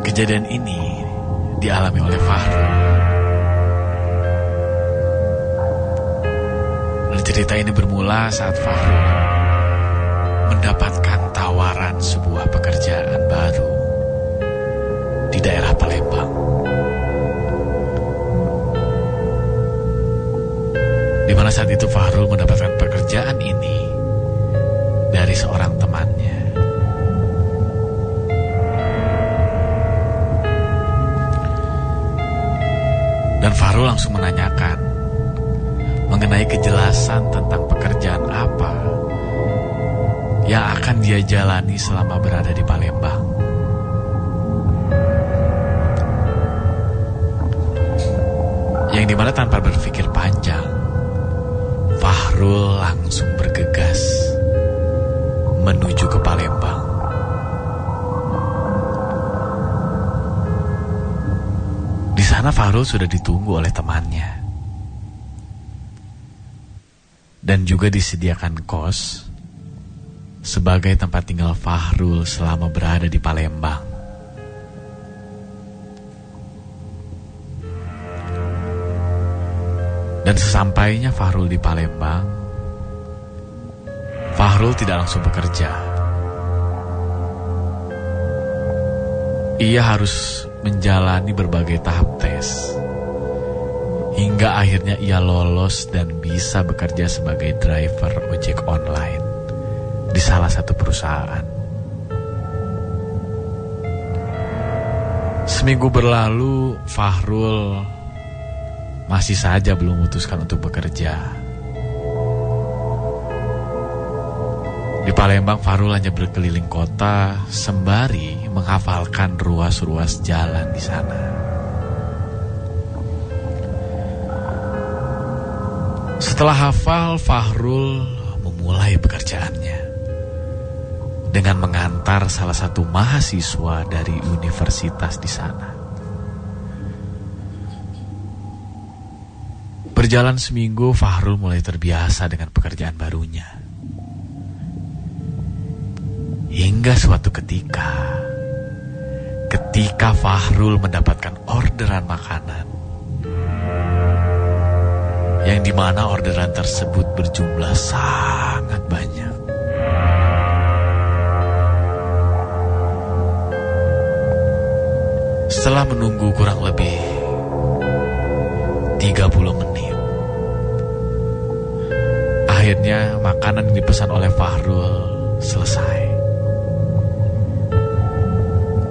Kejadian ini dialami oleh Fahrul. Cerita ini bermula saat Fahrul mendapatkan tawaran sebuah pekerjaan baru di daerah Palembang. Di mana saat itu Fahrul mendapatkan pekerjaan ini dari seorang temannya. Dan Fahrul langsung menanyakan mengenai kejelasan tentang pekerjaan apa yang akan dia jalani selama berada di Palembang. Yang dimana tanpa berpikir panjang, Fahrul langsung bergegas menuju ke Palembang. Di sana Fahrul sudah ditunggu oleh temannya. Dan juga disediakan kos sebagai tempat tinggal Fahrul selama berada di Palembang. Dan sesampainya Fahrul di Palembang, Fahrul tidak langsung bekerja. Ia harus menjalani berbagai tahap tes hingga akhirnya ia lolos dan bisa bekerja sebagai driver ojek online di salah satu perusahaan. Seminggu berlalu, Fahrul masih saja belum memutuskan untuk bekerja. Di Palembang, Fahrul hanya berkeliling kota sembari menghafalkan ruas-ruas jalan di sana. Setelah hafal, Fahrul memulai pekerjaannya dengan mengantar salah satu mahasiswa dari universitas di sana. Berjalan seminggu, Fahrul mulai terbiasa dengan pekerjaan barunya. Hingga suatu ketika Fahrul mendapatkan orderan makanan, yang dimana orderan tersebut berjumlah sangat banyak. Setelah menunggu kurang lebih 30 menit, akhirnya makanan yang dipesan oleh Fahrul selesai.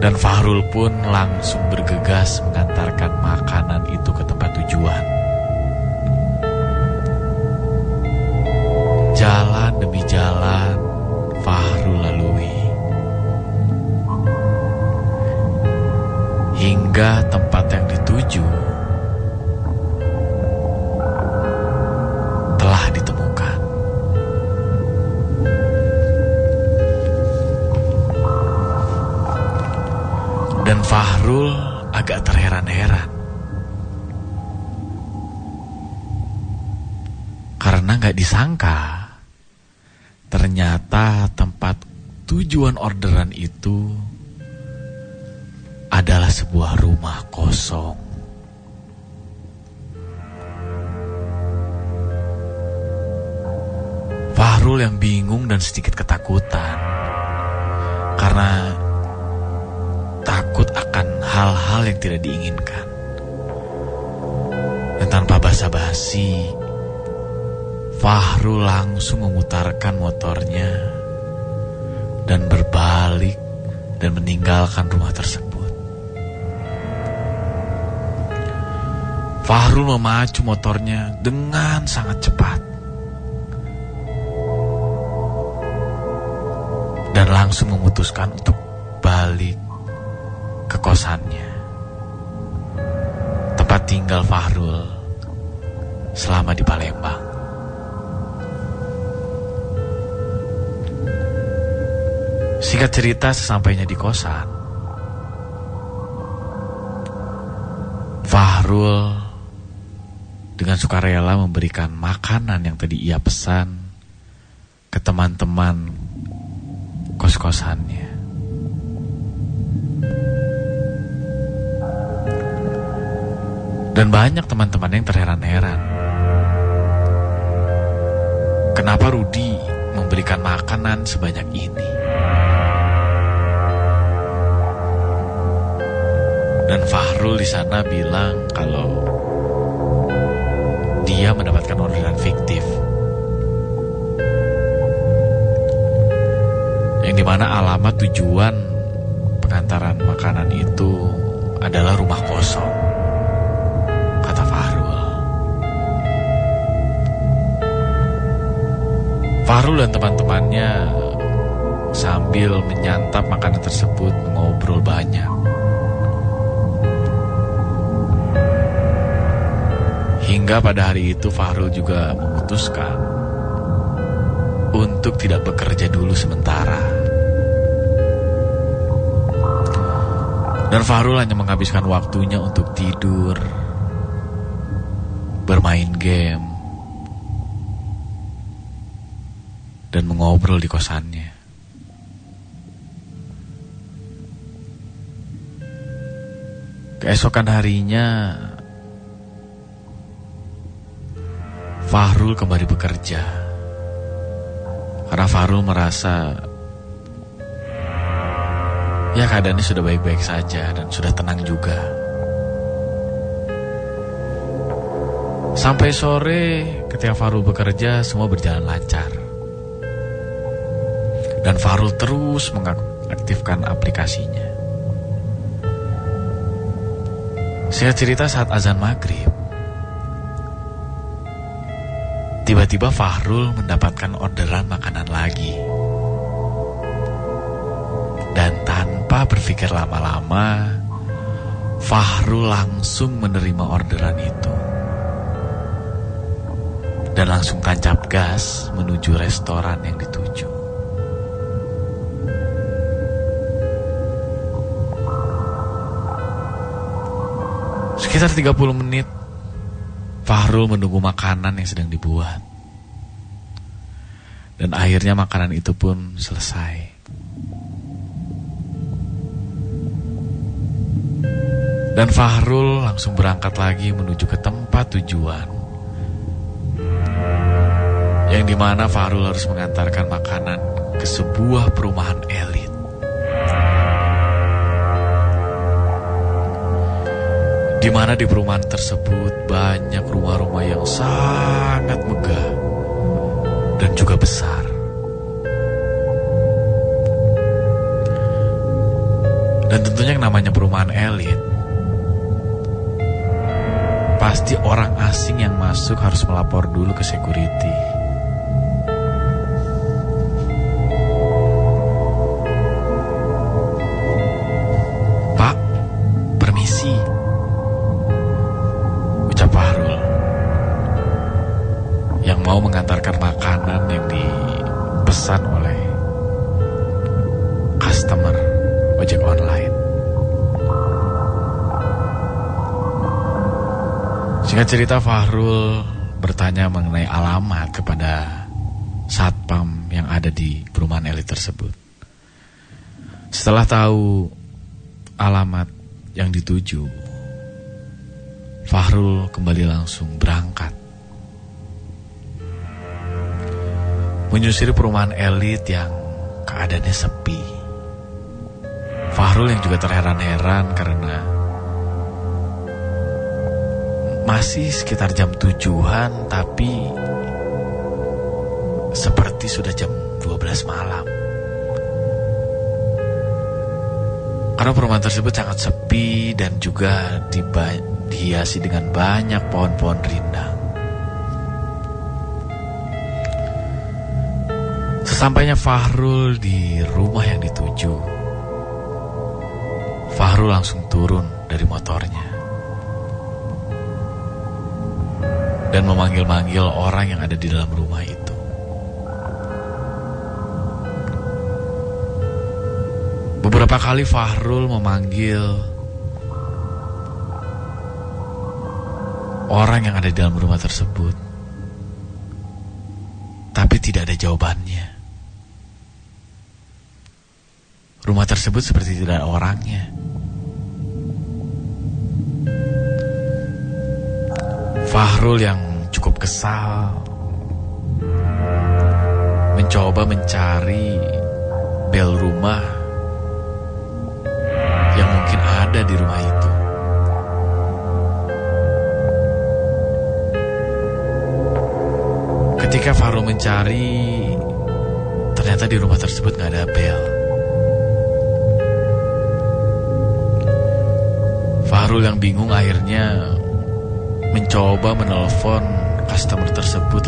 Dan Fahrul pun langsung bergegas mengantarkan makanan itu ke tempat tujuan. Jalan demi jalan Fahrul lalui hingga tempat yang dituju telah ditemukan. Dan Fahrul agak terheran-heran karena gak disangka ternyata tempat tujuan orderan itu adalah sebuah rumah kosong. Fahrul yang bingung dan sedikit ketakutan karena takut akan hal-hal yang tidak diinginkan. Dan tanpa basa-basi, Fahrul langsung memutarkan motornya dan berbalik dan meninggalkan rumah tersebut. Fahrul memacu motornya dengan sangat cepat dan langsung memutuskan untuk balik ke kosannya, tempat tinggal Fahrul selama di Palembang. Singkat cerita, sesampainya di kosan, Fahrul dengan sukarela memberikan makanan yang tadi ia pesan ke teman-teman kos-kosannya. Dan banyak teman-teman yang terheran-heran. Kenapa Rudi memberikan makanan sebanyak ini? Dan Fahrul di sana bilang kalau dia mendapatkan orderan fiktif, yang dimana alamat tujuan pengantaran makanan itu adalah rumah kosong, kata Fahrul. Fahrul dan teman-temannya sambil menyantap makanan tersebut mengobrol banyak. Hingga pada hari itu Fahrul juga memutuskan untuk tidak bekerja dulu sementara. Dan Fahrul hanya menghabiskan waktunya untuk tidur, bermain game, dan mengobrol di kosannya. Keesokan harinya Fahrul kembali bekerja karena Fahrul merasa ya keadaannya sudah baik-baik saja dan sudah tenang juga. Sampai sore ketika Fahrul bekerja semua berjalan lancar. Dan Fahrul terus mengaktifkan aplikasinya. Singkat cerita saat azan maghrib, tiba-tiba Fahrul mendapatkan orderan makanan lagi. Dan tanpa berpikir lama-lama, Fahrul langsung menerima orderan itu. Dan langsung tancap gas menuju restoran yang dituju. Sekitar 30 menit Fahrul menunggu makanan yang sedang dibuat. Dan akhirnya makanan itu pun selesai. Dan Fahrul langsung berangkat lagi menuju ke tempat tujuan, yang dimana Fahrul harus mengantarkan makanan ke sebuah perumahan elit. Di mana di perumahan tersebut banyak rumah-rumah yang sangat megah dan juga besar. Dan tentunya yang namanya perumahan elit, pasti orang asing yang masuk harus melapor dulu ke security. Pak, permisi, ucap Fahrul yang mau mengantarkan makanan yang dipesan oleh customer ojek online. Singkat cerita, Fahrul bertanya mengenai alamat kepada satpam yang ada di perumahan elit tersebut. Setelah tahu alamat yang dituju, Fahrul kembali langsung berangkat menyusuri perumahan elit yang keadaannya sepi. Fahrul yang juga terheran-heran karena masih sekitar jam 7-an, tapi seperti sudah jam 12 malam. Karena perumahan tersebut sangat sepi dan juga dihiasi dengan banyak pohon-pohon rindang. Sesampainya Fahrul di rumah yang dituju, Fahrul langsung turun dari motornya dan memanggil-manggil orang yang ada di dalam rumah itu. Beberapa kali Fahrul memanggil orang yang ada di dalam rumah tersebut, tapi tidak ada jawabannya. Rumah tersebut seperti tidak ada orangnya. Fahrul yang cukup kesal mencoba mencari bel rumah yang mungkin ada di rumah itu. Ketika Fahrul mencari, ternyata di rumah tersebut gak ada bel. Fahrul yang bingung akhirnya mencoba menelpon customer tersebut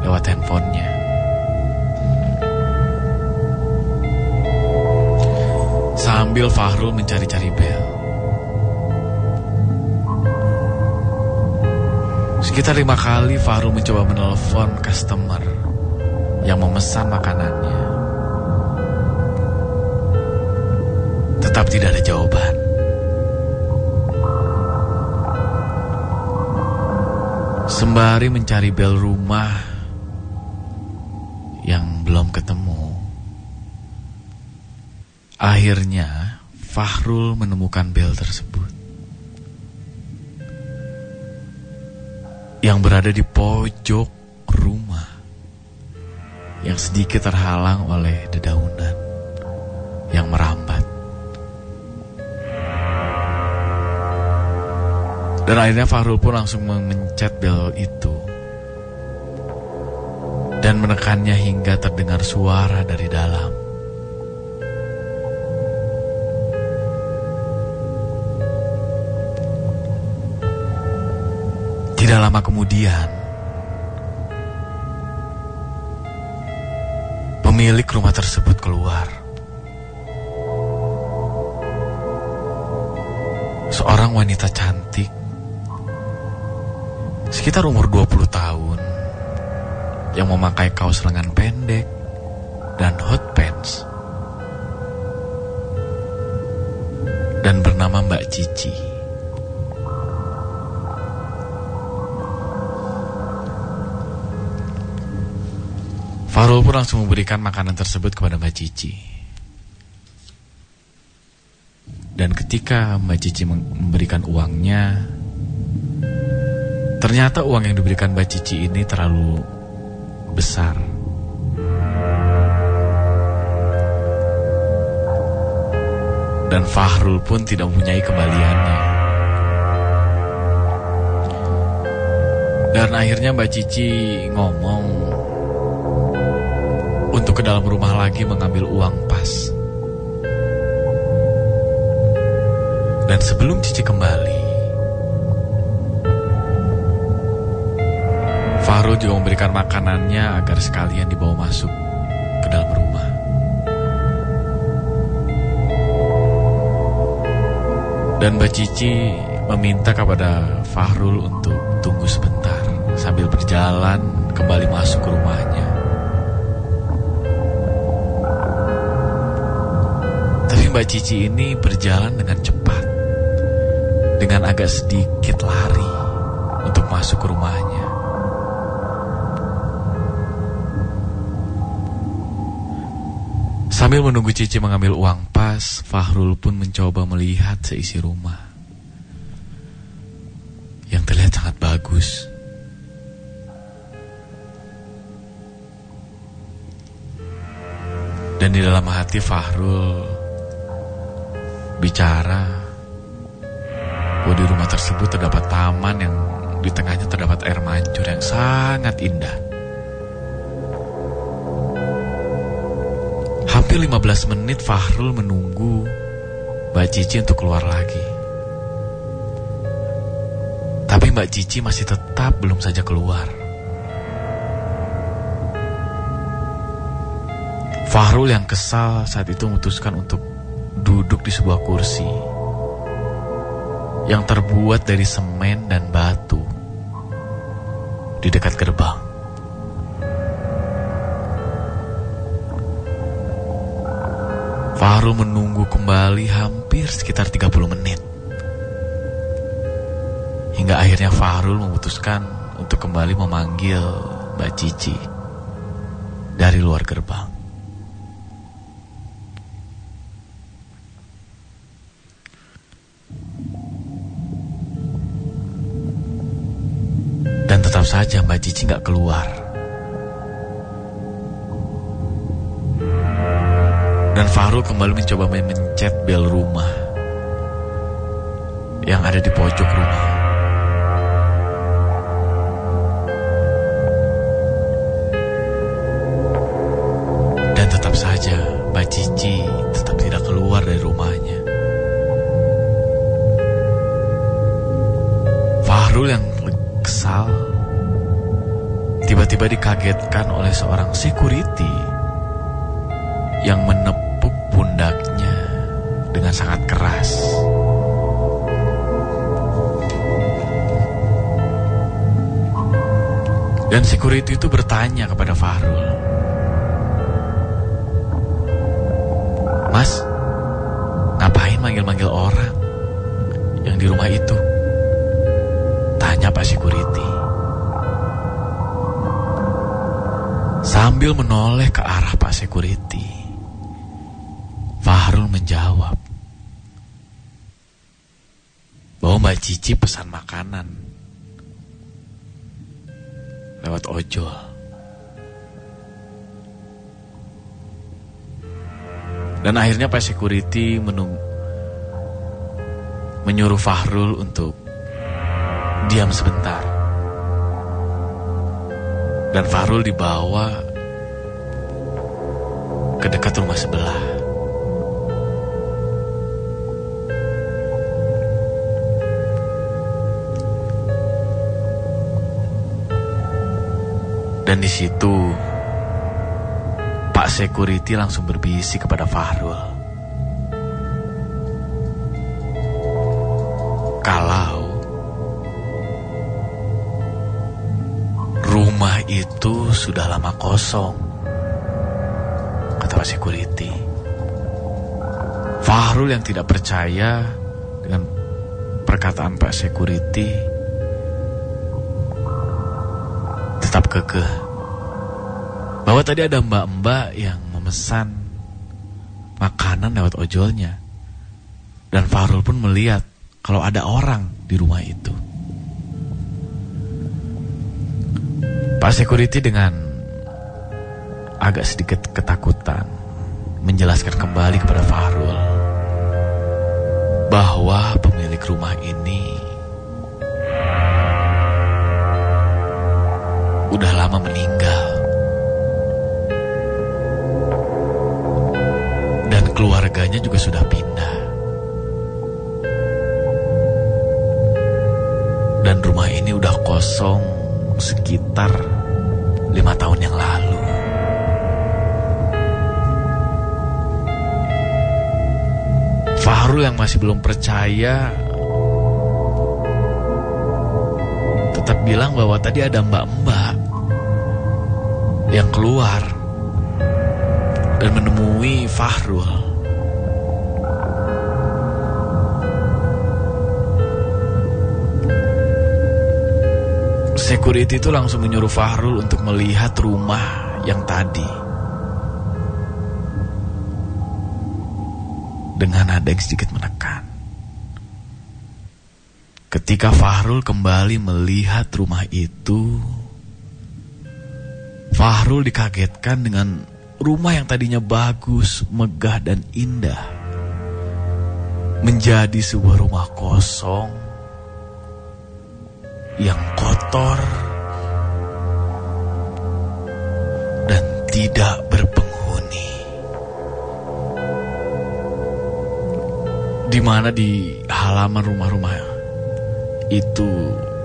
lewat handphonenya. Sambil Fahrul mencari-cari bel. Sekitar 5 kali Fahrul mencoba menelpon customer yang memesan makanannya. Tetap tidak ada jawaban. Sembari mencari bel rumah yang belum ketemu, akhirnya Fahrul menemukan bel tersebut yang berada di pojok rumah yang sedikit terhalang oleh dedaunan yang merambat. Dan akhirnya Fahrul pun langsung memencet bel itu dan menekannya hingga terdengar suara dari dalam. Tidak lama kemudian, pemilik rumah tersebut keluar. Seorang wanita cantik, sekitar umur 20 tahun, yang memakai kaos lengan pendek dan hot pants, dan bernama Mbak Cici. Fahrul pun langsung memberikan makanan tersebut kepada Mbak Cici. Dan ketika Mbak Cici memberikan uangnya, ternyata uang yang diberikan Mbak Cici ini terlalu besar. Dan Fahrul pun tidak mempunyai kembaliannya. Dan akhirnya Mbak Cici ngomong untuk ke dalam rumah lagi mengambil uang pas. Dan sebelum Cici kembali, Fahrul juga memberikan makanannya agar sekalian dibawa masuk ke dalam rumah. Dan Mbak Cici meminta kepada Fahrul untuk tunggu sebentar sambil berjalan kembali masuk ke rumahnya. Tapi Mbak Cici ini berjalan dengan cepat, dengan agak sedikit lari untuk masuk ke rumahnya. Sambil menunggu Cici mengambil uang pas, Fahrul pun mencoba melihat seisi rumah yang terlihat sangat bagus. Dan di dalam hati Fahrul bicara bahwa di rumah tersebut terdapat taman yang di tengahnya terdapat air mancur yang sangat indah. Hampir 15 menit Fahrul menunggu Mbak Cici untuk keluar lagi. Tapi Mbak Cici masih tetap belum saja keluar. Fahrul yang kesal saat itu memutuskan untuk duduk di sebuah kursi yang terbuat dari semen dan batu di dekat gerbang. Fahrul menunggu kembali hampir sekitar 30 menit. Hingga akhirnya Fahrul memutuskan untuk kembali memanggil Mbak Cici dari luar gerbang. Tetap saja Mbak Cici gak keluar. Dan Fahrul kembali mencoba memencet bel rumah yang ada di pojok rumah. Dan tetap saja Mbak Cici tetap tidak keluar dari rumahnya. Fahrul yang kesal tiba-tiba dikagetkan oleh seorang security yang menepuk pundaknya dengan sangat keras. Dan security itu bertanya kepada Fahrul, "Mas, ngapain manggil-manggil orang yang di rumah itu?" Tanya Pak security. Sambil menoleh ke arah Pak security, Fahrul menjawab bahwa Mbak Cici pesan makanan lewat ojol. Dan akhirnya Pak security menyuruh Fahrul untuk diam sebentar. Dan Fahrul dibawa ke dekat rumah sebelah. Dan di situ Pak security langsung berbisik kepada Fahrul, kalau rumah itu sudah lama kosong, kata Pak security. Fahrul yang tidak percaya dengan perkataan Pak security tetap kekeh bahwa tadi ada mbak-mbak yang memesan makanan lewat ojolnya. Dan Fahrul pun melihat kalau ada orang di rumah itu. Pak security dengan agak sedikit ketakutan menjelaskan kembali kepada Fahrul bahwa pemilik rumah ini udah lama meninggal dan keluarganya juga sudah pindah, dan rumah ini udah kosong sekitar 5 tahun yang lalu. Fahrul yang masih belum percaya tetap bilang bahwa tadi ada mbak-mbak yang keluar dan menemui Fahrul. Security itu langsung menyuruh Fahrul untuk melihat rumah yang tadi. Dengan nada yang sedikit menekan. Ketika Fahrul kembali melihat rumah itu, Fahrul dikagetkan dengan rumah yang tadinya bagus, megah dan indah menjadi sebuah rumah kosong yang kotor dan tidak berpenghuni. Di mana di halaman rumah-rumah itu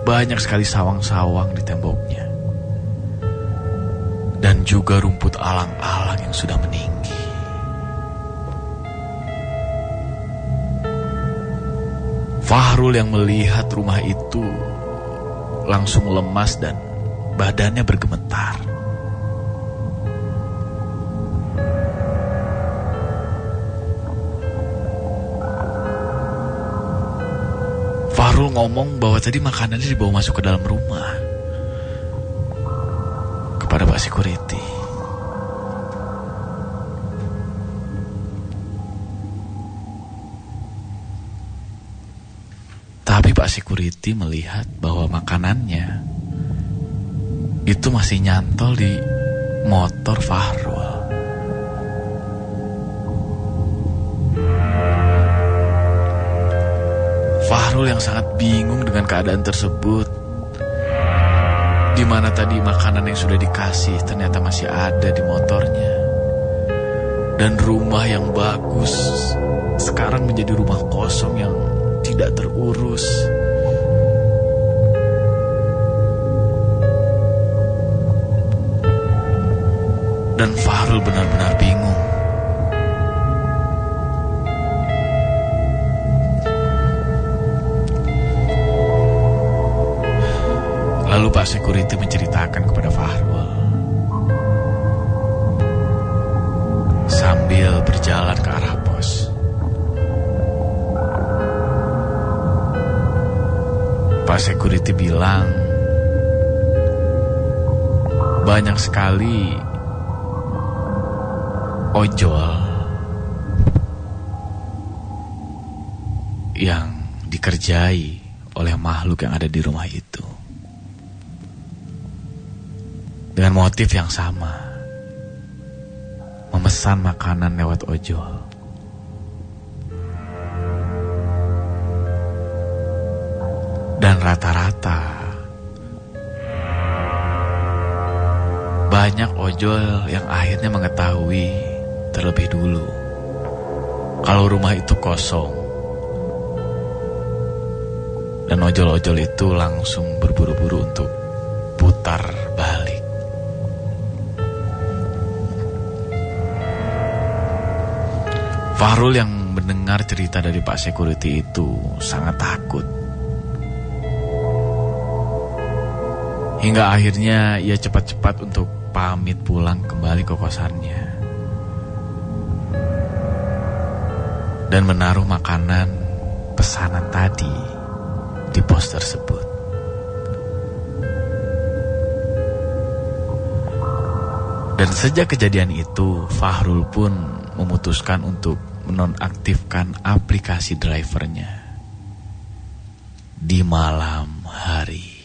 banyak sekali sawang-sawang di temboknya. Dan juga rumput alang-alang yang sudah meninggi. Fahrul yang melihat rumah itu langsung lemas dan badannya bergemetar. Fahrul ngomong bahwa tadi makanannya dibawa masuk ke dalam rumah kepada Pak security. Tapi Pak security melihat bahwa makanannya itu masih nyantol di motor Fahrul. Fahrul yang sangat bingung dengan keadaan tersebut. Di mana tadi makanan yang sudah dikasih ternyata masih ada di motornya. Dan rumah yang bagus sekarang menjadi rumah kosong yang tidak terurus. Dan Fahrul benar-benar bingung. Lalu Pak Security menceritakan kepada Fahrul sambil berjalan ke arah pos. Pak Security bilang banyak sekali ojol yang dikerjai oleh makhluk yang ada di rumah itu dengan motif yang sama, memesan makanan lewat ojol. Dan rata-rata banyak ojol yang akhirnya mengetahui terlebih dulu kalau rumah itu kosong. Dan ojol-ojol itu langsung berburu-buru untuk putar balik. Fahrul yang mendengar cerita dari Pak Security itu sangat takut. Hingga akhirnya ia cepat-cepat untuk pamit pulang kembali ke kosannya. Dan menaruh makanan pesanan tadi di pos tersebut. Dan sejak kejadian itu, Fahrul pun memutuskan untuk menonaktifkan aplikasi drivernya di malam hari.